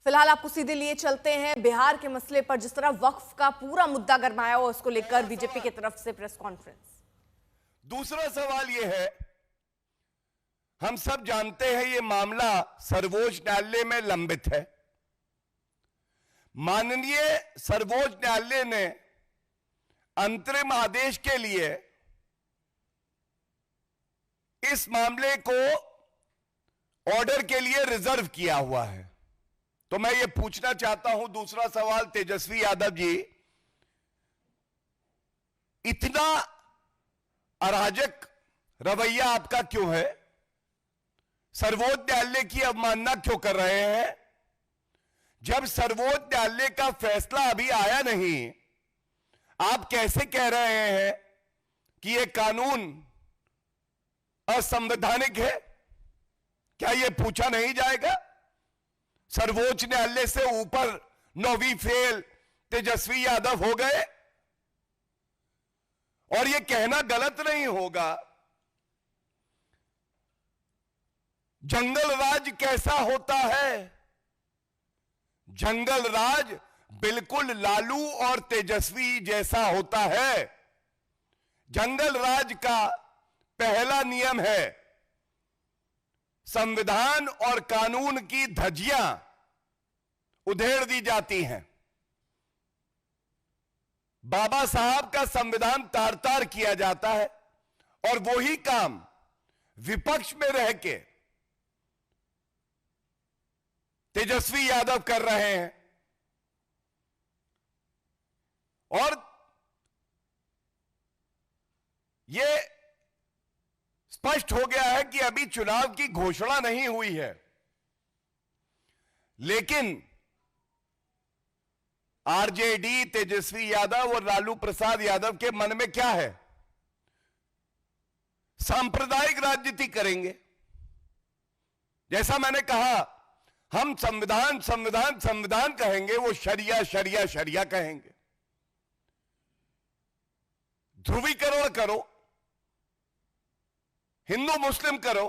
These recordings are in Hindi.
फिलहाल आपको सीधे लिए चलते हैं बिहार के मसले पर। जिस तरह वक्फ का पूरा मुद्दा गरमाया हुआ, उसको लेकर बीजेपी की तरफ से प्रेस कॉन्फ्रेंस। दूसरा सवाल यह है, हम सब जानते हैं यह मामला सर्वोच्च न्यायालय में लंबित है। माननीय सर्वोच्च न्यायालय ने अंतरिम आदेश के लिए इस मामले को ऑर्डर के लिए रिजर्व किया हुआ है। तो मैं ये पूछना चाहता हूं, दूसरा सवाल तेजस्वी यादव जी, इतना अराजक रवैया आपका क्यों है? सर्वोच्च न्यायालय की अवमानना क्यों कर रहे हैं? जब सर्वोच्च न्यायालय का फैसला अभी आया नहीं, आप कैसे कह रहे हैं कि यह कानून असंवैधानिक है? क्या यह पूछा नहीं जाएगा? सर्वोच्च न्यायालय से ऊपर नौवीं फेल तेजस्वी यादव हो गए। और यह कहना गलत नहीं होगा, जंगल राज कैसा होता है? जंगल राज बिल्कुल लालू और तेजस्वी जैसा होता है। जंगल राज का पहला नियम है, संविधान और कानून की धज्जियां उधेड़ दी जाती हैं। बाबा साहब का संविधान तार तार किया जाता है और वही काम विपक्ष में रह के तेजस्वी यादव कर रहे हैं। और यह स्पष्ट हो गया है कि अभी चुनाव की घोषणा नहीं हुई है, लेकिन आरजेडी, तेजस्वी यादव और लालू प्रसाद यादव के मन में क्या है? सांप्रदायिक राजनीति करेंगे। जैसा मैंने कहा, हम संविधान संविधान संविधान कहेंगे, वो शरिया शरिया शरिया कहेंगे। ध्रुवीकरण करो, हिंदू मुस्लिम करो,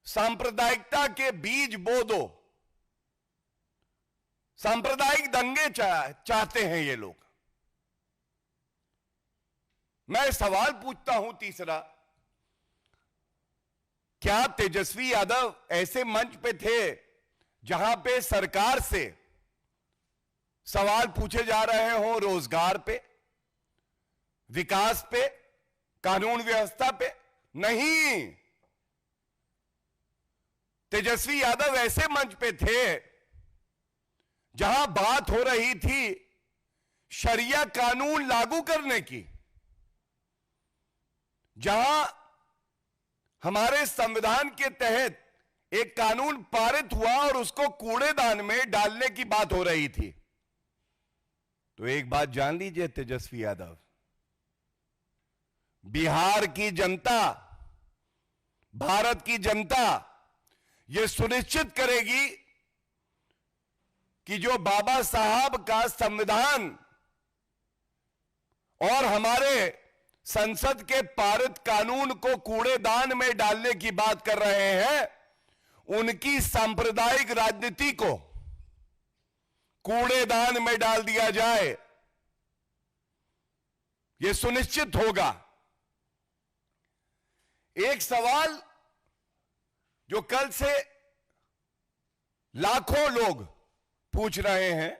सांप्रदायिकता के बीज बो दो। सांप्रदायिक दंगे चाहते हैं ये लोग। मैं सवाल पूछता हूं तीसरा, क्या तेजस्वी यादव ऐसे मंच पे थे जहां पे सरकार से सवाल पूछे जा रहे हों रोजगार पे, विकास पे, कानून व्यवस्था पे? नहीं, तेजस्वी यादव ऐसे मंच पे थे जहां बात हो रही थी शरिया कानून लागू करने की, जहां हमारे संविधान के तहत एक कानून पारित हुआ और उसको कूड़ेदान में डालने की बात हो रही थी। तो एक बात जान लीजिए तेजस्वी यादव, बिहार की जनता, भारत की जनता यह सुनिश्चित करेगी कि जो बाबा साहब का संविधान और हमारे संसद के पारित कानून को कूड़ेदान में डालने की बात कर रहे हैं, उनकी सांप्रदायिक राजनीति को कूड़ेदान में डाल दिया जाए, यह सुनिश्चित होगा। एक सवाल जो कल से लाखों लोग पूछ रहे हैं,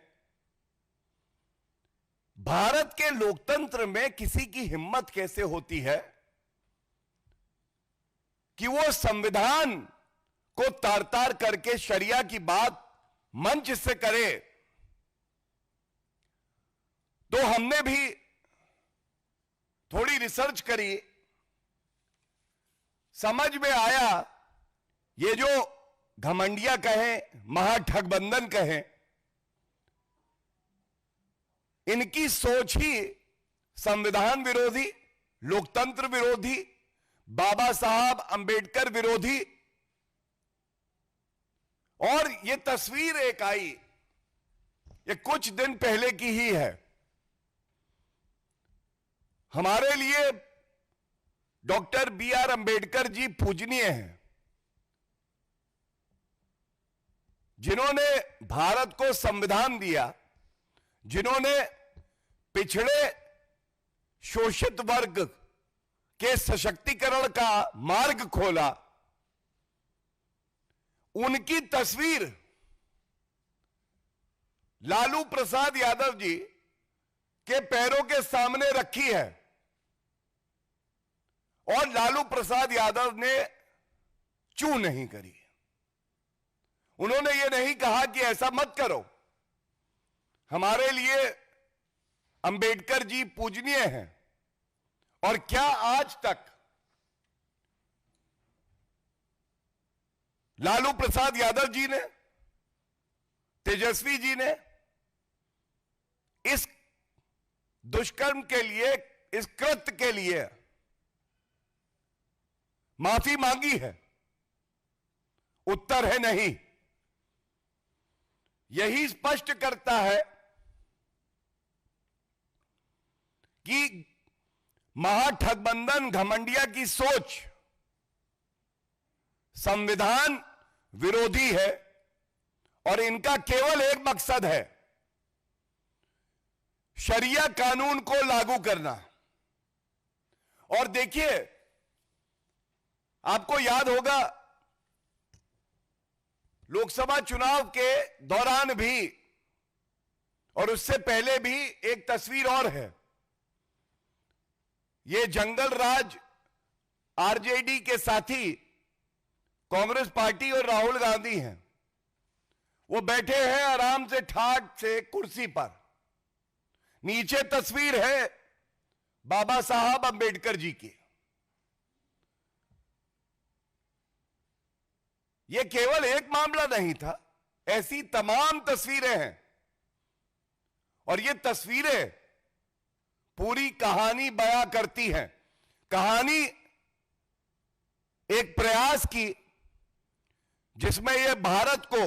भारत के लोकतंत्र में किसी की हिम्मत कैसे होती है कि वो संविधान को तार तार करके शरिया की बात मंच से करे? तो हमने भी थोड़ी रिसर्च करी, समझ में आया ये जो घमंडिया कहें, महाठगबंधन कहें, इनकी सोच ही संविधान विरोधी, लोकतंत्र विरोधी, बाबा साहब अंबेडकर विरोधी। और ये तस्वीर एक आई, ये कुछ दिन पहले की ही है। हमारे लिए डॉक्टर बी.आर. अंबेडकर जी पूजनीय हैं। जिन्होंने भारत को संविधान दिया, जिन्होंने पिछड़े शोषित वर्ग के सशक्तिकरण का मार्ग खोला, उनकी तस्वीर लालू प्रसाद यादव जी के पैरों के सामने रखी है और लालू प्रसाद यादव ने चू नहीं करी। उन्होंने ये नहीं कहा कि ऐसा मत करो। हमारे लिए अंबेडकर जी पूजनीय हैं और क्या आज तक लालू प्रसाद यादव जी ने, तेजस्वी जी ने इस दुष्कर्म के लिए, इस कृत्य के लिए माफी मांगी है? उत्तर है नहीं। यही स्पष्ट करता है कि महाठगबंधन घमंडिया की सोच संविधान विरोधी है और इनका केवल एक मकसद है, शरिया कानून को लागू करना। और देखिए, आपको याद होगा लोकसभा चुनाव के दौरान भी और उससे पहले भी एक तस्वीर और है। ये जंगल राज आरजेडी के साथी कांग्रेस पार्टी और राहुल गांधी हैं। वो बैठे हैं आराम से ठाट से कुर्सी पर। नीचे तस्वीर है बाबा साहब अंबेडकर जी की। यह केवल एक मामला नहीं था, ऐसी तमाम तस्वीरें हैं और ये तस्वीरें पूरी कहानी बयां करती हैं। कहानी एक प्रयास की जिसमें यह भारत को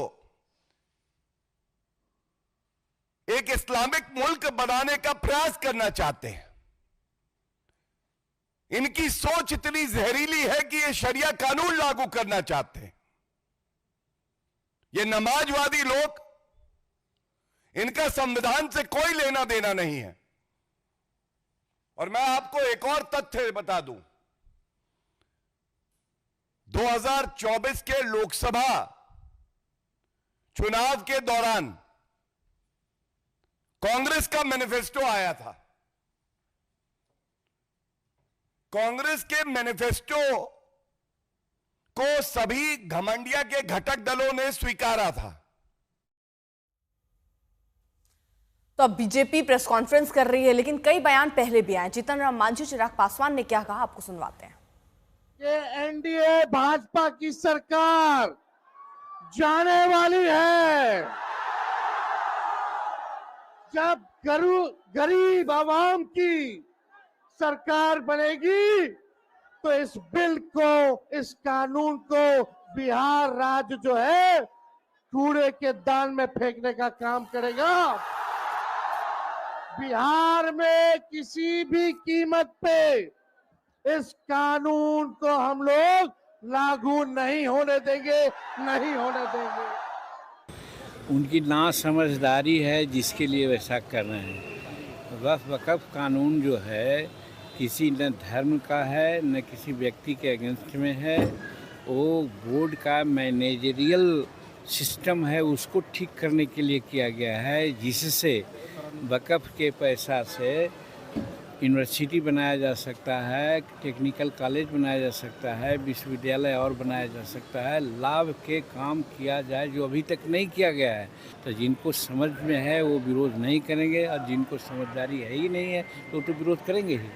एक इस्लामिक मुल्क बनाने का प्रयास करना चाहते हैं। इनकी सोच इतनी जहरीली है कि ये शरिया कानून लागू करना चाहते हैं। ये नमाजवादी लोग, इनका संविधान से कोई लेना देना नहीं है। और मैं आपको एक और तथ्य बता दूं, 2024 के लोकसभा चुनाव के दौरान कांग्रेस का मैनिफेस्टो आया था। कांग्रेस के मैनिफेस्टो को सभी घमंडिया के घटक दलों ने स्वीकारा था। तो अब बीजेपी प्रेस कॉन्फ्रेंस कर रही है, लेकिन कई बयान पहले भी आए। जीतन राम मांझी, चिराग पासवान ने क्या कहा, आपको सुनवाते हैं। ये एनडीए भाजपा की सरकार जाने वाली है। जब गरीब आवाम की सरकार बनेगी तो इस बिल को, इस कानून को बिहार राज्य जो है कूड़े के दान में फेंकने का काम करेगा। बिहार में किसी भी कीमत पे इस कानून को हम लोग लागू नहीं होने देंगे, नहीं होने देंगे। उनकी नासमझदारी है जिसके लिए वैसा कर रहे हैं। वक्फ कानून जो है किसी न धर्म का है न किसी व्यक्ति के अगेंस्ट में है। वो बोर्ड का मैनेजरियल सिस्टम है, उसको ठीक करने के लिए किया गया है, जिससे वक्फ के पैसा से यूनिवर्सिटी बनाया जा सकता है, टेक्निकल कॉलेज बनाया जा सकता है, विश्वविद्यालय और बनाया जा सकता है। लाभ के काम किया जाए जो अभी तक नहीं किया गया है। तो जिनको समझ में है वो विरोध नहीं करेंगे और जिनको समझदारी है ही नहीं है तो विरोध करेंगे ही।